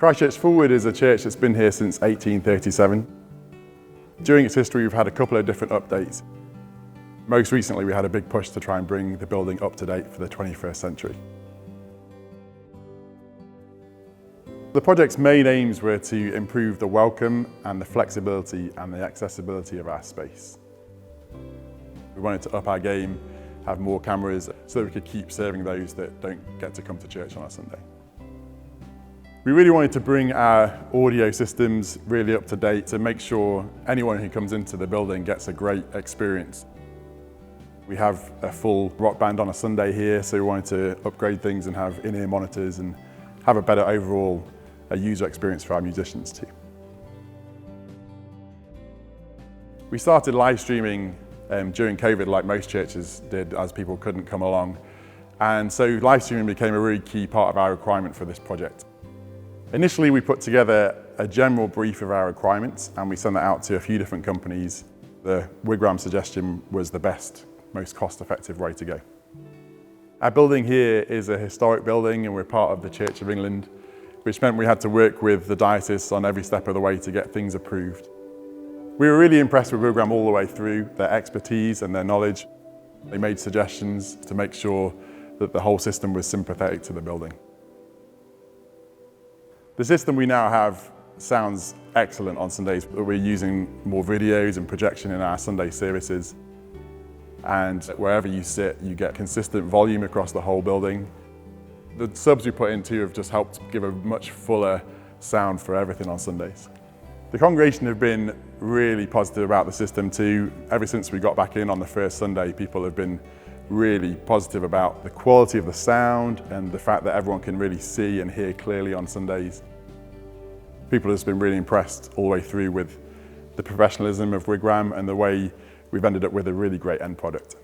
Christchurch Fulwood is a church that's been here since 1837. During its history, we've had a couple of different updates. Most recently, we had a big push to try and bring the building up to date for the 21st century. The project's main aims were to improve the welcome and the flexibility and the accessibility of our space. We wanted to up our game, have more cameras, so that we could keep serving those that don't get to come to church on a Sunday. We really wanted to bring our audio systems really up to date to make sure anyone who comes into the building gets a great experience. We have a full rock band on a Sunday here, so we wanted to upgrade things and have in-ear monitors and have a better overall user experience for our musicians too. We started live streaming during COVID like most churches did, as people couldn't come along. And so live streaming became a really key part of our requirement for this project. Initially, we put together a general brief of our requirements and we sent that out to a few different companies. The Wigram suggestion was the best, most cost-effective way to go. Our building here is a historic building and we're part of the Church of England, which meant we had to work with the diocese on every step of the way to get things approved. We were really impressed with Wigram all the way through, their expertise and their knowledge. They made suggestions to make sure that the whole system was sympathetic to the building. The system we now have sounds excellent on Sundays. We're using more videos and projection in our Sunday services. And wherever you sit, you get consistent volume across the whole building. The subs we put in too have just helped give a much fuller sound for everything on Sundays. The congregation have been really positive about the system too. Ever since we got back in on the first Sunday, people have been really positive about the quality of the sound and the fact that everyone can really see and hear clearly on Sundays. People have just been really impressed all the way through with the professionalism of Wigram and the way we've ended up with a really great end product.